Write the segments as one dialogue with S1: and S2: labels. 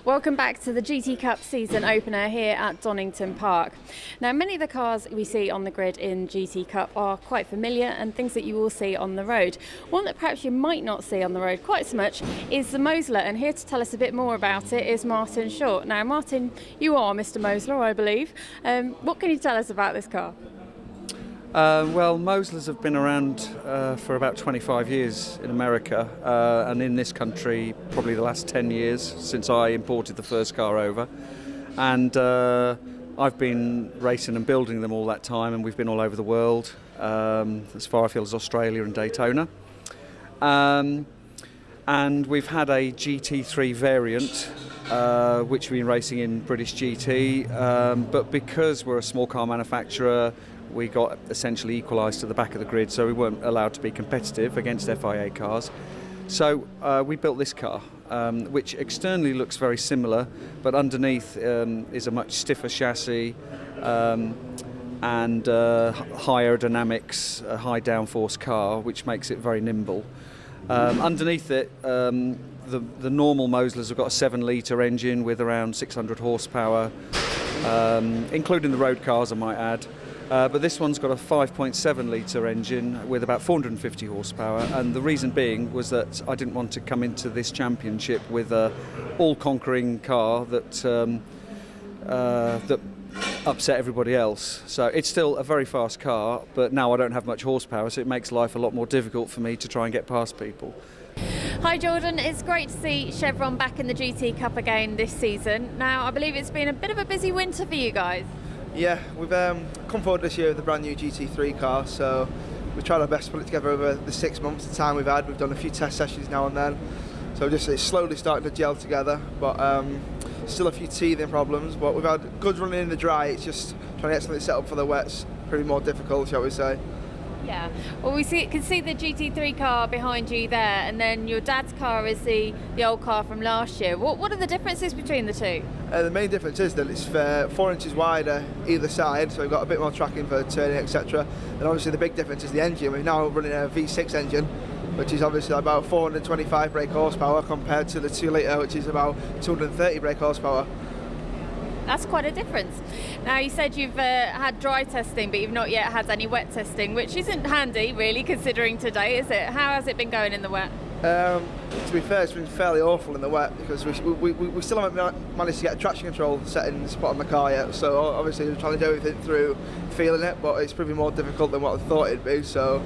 S1: Welcome back to the GT Cup season opener here at Donington Park. Now, many of the cars we see on the grid in GT Cup are quite familiar and things that you will see on the road. One that perhaps you might not see on the road quite so much is the Mosler, and here to tell us a bit more about it is Martin Short. Now, Martin, you are Mr. Mosler, I believe. What can you tell us about this car?
S2: Well, Moslers have been around for about 25 years in America, and in this country probably the last 10 years since I imported the first car over. And I've been racing and building them all that time, and we've been all over the world, as far afield as Australia and Daytona. And we've had a GT3 variant, which we've been racing in British GT, but because we're a small car manufacturer, we got essentially equalised to the back of the grid, so we weren't allowed to be competitive against FIA cars. So we built this car, which externally looks very similar, but underneath is a much stiffer chassis and higher aerodynamics, a high downforce car, which makes it very nimble. Underneath it, the normal Moslers have got a 7-litre engine with around 600 horsepower, including the road cars, I might add. But this one's got a 5.7 litre engine with about 450 horsepower, and the reason being was that I didn't want to come into this championship with a all-conquering car that upset everybody else. So it's still a very fast car, but now I don't have much horsepower, so it makes life a lot more difficult for me to try and get past people.
S1: Hi Jordan, it's great to see Chevron back in the GT Cup again this season. Now, I believe it's been a bit of a busy winter for you guys.
S3: Yeah, we've come forward this year with a brand new GT3 car, so we've tried our best to put it together over the 6 months, the time we've had. We've done a few test sessions now and then, so it's slowly starting to gel together, but still a few teething problems, but we've had good running in the dry. It's just trying to get something set up for the wets, pretty more difficult, shall we say.
S1: Yeah, well, we can see the GT3 car behind you there, and then your dad's car is the old car from last year. What are the differences between the two?
S3: The main difference is that it's 4 inches wider either side, so we've got a bit more tracking for turning, etc. And obviously the big difference is the engine. We're now running a V6 engine, which is obviously about 425 brake horsepower compared to the 2 litre, which is about 230 brake horsepower.
S1: That's quite a difference. Now, you said you've had dry testing, but you've not yet had any wet testing, which isn't handy, really, considering today, is it? How has it been going in the wet?
S3: To be fair, it's been fairly awful in the wet, because we still haven't managed to get a traction control settings put on the car yet. So obviously we're trying to do everything through feeling it, but it's proving more difficult than what I thought it'd be. So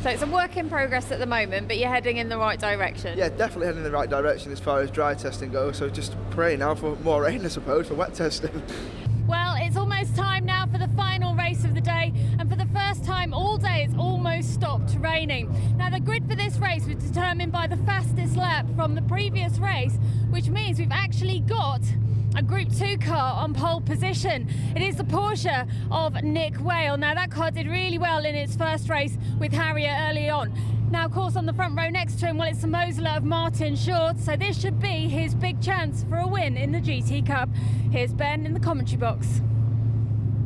S1: it's a work in progress at the moment, but you're heading in the right direction.
S3: Yeah, definitely heading in the right direction as far as dry testing goes. So just praying now for more rain, I suppose, for wet testing.
S1: Well, it's almost time now for the final race of the day, and for the first time all day it's almost stopped raining. Now, the grid for this race was determined by the fastest lap from the previous race, which means we've actually got a Group 2 car on pole position. It is the Porsche of Nick Whale. Now, that car did really well in its first race with Harrier early on. Now, of course, on the front row next to him, well, it's the Mosler of Martin Short, so this should be his big chance for a win in the GT Cup. Here's Ben in the commentary box.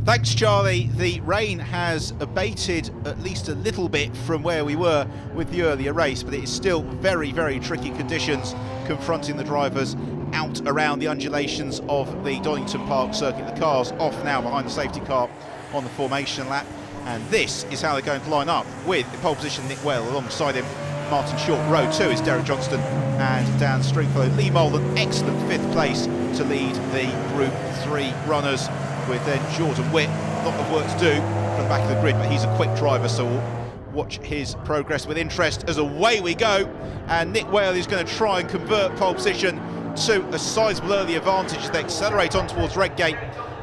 S4: Thanks, Charlie. The rain has abated at least a little bit from where we were with the earlier race, but it is still very, very tricky conditions confronting the drivers out around the undulations of the Donington Park circuit. The car's off now behind the safety car on the formation lap, and this is how they're going to line up with in pole position Nick Whale, alongside him Martin Short. Row 2 is Derek Johnston and Dan Stringfellow. Lee Molden, excellent 5th place to lead the Group 3 runners, with then Jordan Witt. A lot of work to do from the back of the grid, but he's a quick driver, so we'll watch his progress with interest as away we go. And Nick Whale is going to try and convert pole position to a sizable early advantage as they accelerate on towards Redgate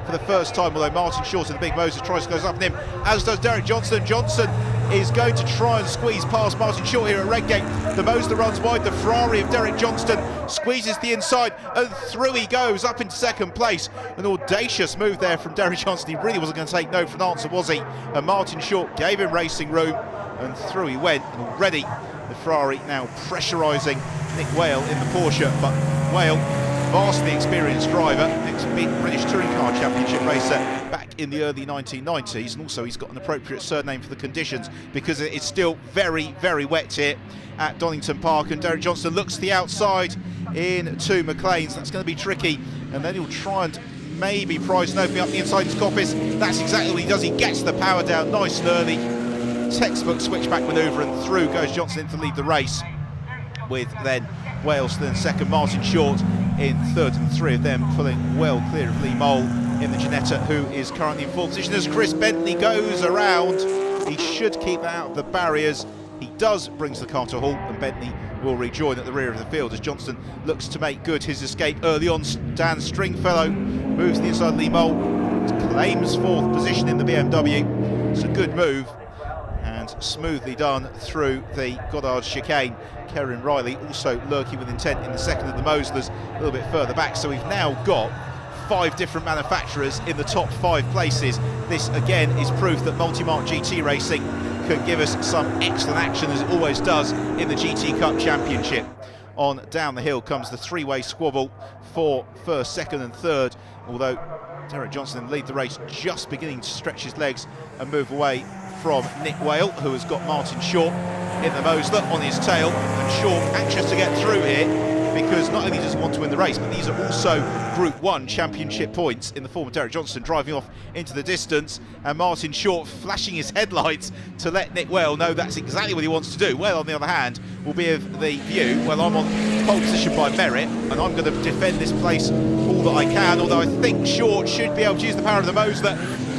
S4: for the first time, although Martin Short and the big Moses tries to go up on him, as does Derek Johnston. Johnson is going to try and squeeze past Martin Short here at Redgate. The Mosler runs wide, the Ferrari of Derek Johnston squeezes the inside, and through he goes, up in 2nd place. An audacious move there from Derek Johnston. He really wasn't going to take no for an answer, was he? And Martin Short gave him racing room, and through he went. And already the Ferrari now pressurising Nick Whale in the Porsche, but Whale, vastly experienced driver, ex-British Touring Car Championship racer back in the early 1990s, and also he's got an appropriate surname for the conditions because it is still very, very wet here at Donington Park. And Derek Johnston looks to the outside into McLean's. That's going to be tricky, and then he'll try and maybe prize an opening up the inside to Coppice. That's exactly what he does. He gets the power down nice and early. Textbook switchback manoeuvre, and through goes Johnston in to lead the race, with then Wales then second, Martin Short in third, and the three of them pulling well clear of Lee Mole in the Ginetta, who is currently in fourth position as Chris Bentley goes around. He should keep out of the barriers. He does, brings the car to a halt, and Bentley will rejoin at the rear of the field as Johnston looks to make good his escape early on. Dan Stringfellow moves to the inside. Lee Mole claims fourth position in the BMW. It's a good move and smoothly done through the Goddard chicane. Kevin Riley also lurking with intent in the second of the Moslers, a little bit further back. So we've now got 5 different manufacturers in the top 5 places. This again is proof that multi-mark GT racing can give us some excellent action, as it always does in the GT Cup Championship. On down the hill comes the three-way squabble for first, second and third, although Derek Johnston lead the race, just beginning to stretch his legs and move away from Nick Whale, who has got Martin Short in the Mosler on his tail. And Short anxious to get through here, because not only does he want to win the race, but these are also Group 1 championship points in the form of Derek Johnston driving off into the distance, and Martin Short flashing his headlights to let Nick Whale know that's exactly what he wants to do. Whale, on the other hand, will be of the view, well, I'm on pole position by merit, and I'm going to defend this place all that I can, although I think Short should be able to use the power of the Mosler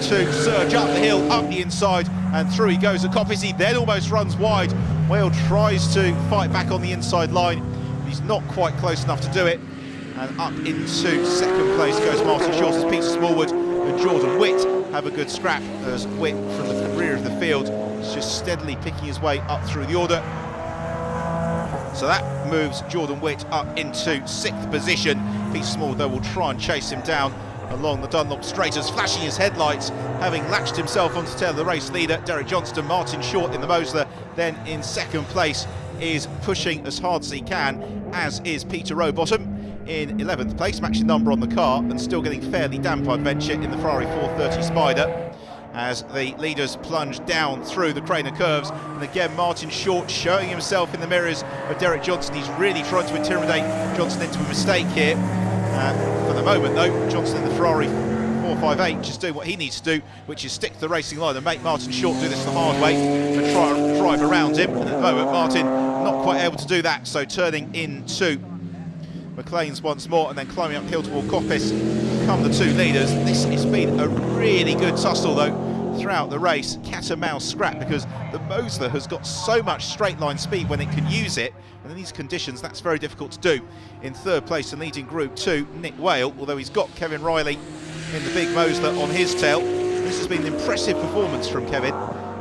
S4: to surge up the hill, up the inside, and through he goes at Coppice. He then almost runs wide. Whale tries to fight back on the inside line. He's not quite close enough to do it, and up into second place goes Martin Short as Peter Smallwood and Jordan Witt have a good scrap, as Witt from the rear of the field is just steadily picking his way up through the order. So that moves Jordan Witt up into 6th position. Peter Smallwood, though, will try and chase him down along the Dunlop straight, as flashing his headlights, having latched himself onto the tail of the race leader, Derek Johnston. Martin Short in the Mosler, then in second place, is pushing as hard as he can, as is Peter Rowbottom in 11th place, matching number on the car, and still getting fairly damp, I'd venture, in the Ferrari 430 Spider, as the leaders plunge down through the Craner curves. And again, Martin Short showing himself in the mirrors of Derek Johnston. He's really trying to intimidate Johnston into a mistake here. For the moment, though, Johnston in the Ferrari 458 just doing what he needs to do, which is stick to the racing line and make Martin Short do this the hard way and try and drive around him. And at the moment, Martin not quite able to do that, so turning into McLean's once more, and then climbing uphill toward Coppice come the two leaders. This has been a really good tussle, though, throughout the race. Cat and mouse scrap, because the Mosler has got so much straight line speed when it can use it, and in these conditions that's very difficult to do. In third place and leading Group 2, Nick Whale, although he's got Kevin Riley in the big Mosler on his tail. This has been an impressive performance from Kevin,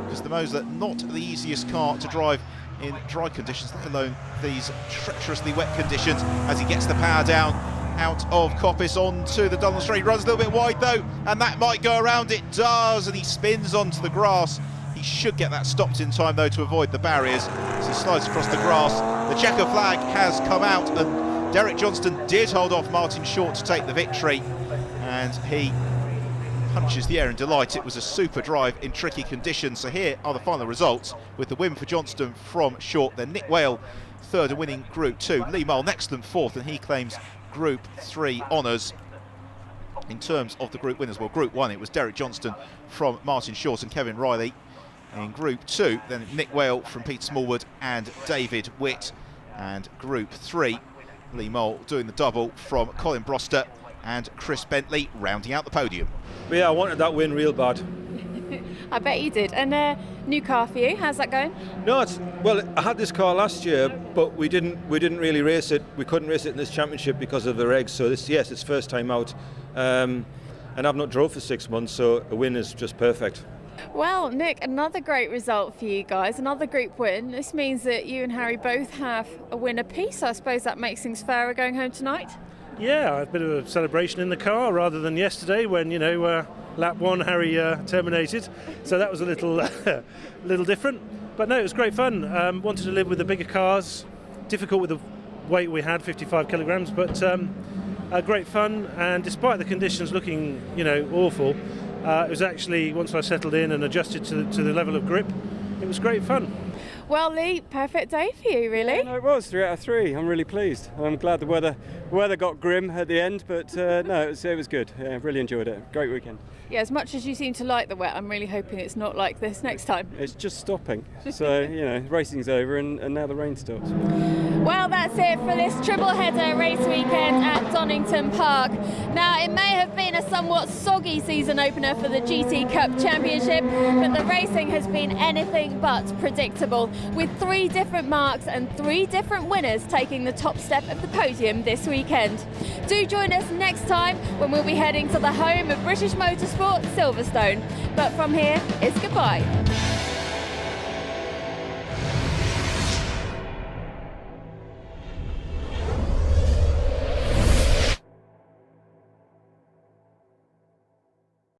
S4: because the Mosler not the easiest car to drive in dry conditions, let alone these treacherously wet conditions, as he gets the power down out of Coppice onto the Dunlop straight. He runs a little bit wide though, and that might go around. It does, and he spins onto the grass. He should get that stopped in time though to avoid the barriers as he slides across the grass. The checker flag has come out, and Derek Johnston did hold off Martin Short to take the victory, and he punches the air in delight. It was a super drive in tricky conditions. So here are the final results, with the win for Johnston from Short, then Nick Whale third and winning Group 2, Lee Mole next to them fourth, and he claims Group 3 honours. In terms of the group winners, well, Group 1 it was Derek Johnston from Martin Short and Kevin Riley. In Group 2 then Nick Whale from Peter Smallwood and David Witt, and Group 3 Lee Mole doing the double from Colin Broster and Chris Bentley rounding out the podium.
S5: But yeah, I wanted that win real bad.
S1: I bet you did. And new car for you, how's that going?
S5: No, well, I had this car last year, but we didn't really race it. We couldn't race it in this championship because of the regs. So it's first time out, and I've not drove for 6 months, so a win is just perfect.
S1: Well, Nick, another great result for you guys, another group win. This means that you and Harry both have a win apiece. I suppose that makes things fairer going home tonight.
S6: Yeah, a bit of a celebration in the car rather than yesterday when, lap 1 Harry terminated. So that was a little different. But no, it was great fun. Wanted to live with the bigger cars. Difficult with the weight we had, 55 kilograms, but great fun. And despite the conditions looking, awful, It was actually, once I settled in and adjusted to the level of grip, it was great fun.
S1: Well, Lee, perfect day for you, really.
S7: No, it was 3 out of 3. I'm really pleased. I'm glad the weather got grim at the end, but no, it was good. Yeah, really enjoyed it. Great weekend.
S1: Yeah, as much as you seem to like the wet, I'm really hoping it's not like this next time.
S7: It's just stopping. So, racing's over and now the rain stops.
S1: Well, that's it for this triple header race weekend at Donington Park. Now, it may have been a somewhat soggy season opener for the GT Cup Championship, but the racing has been anything but predictable, with 3 different marks and 3 different winners taking the top step of the podium this weekend. Do join us next time when we'll be heading to the home of British Motorsport, Silverstone. But from here, it's goodbye.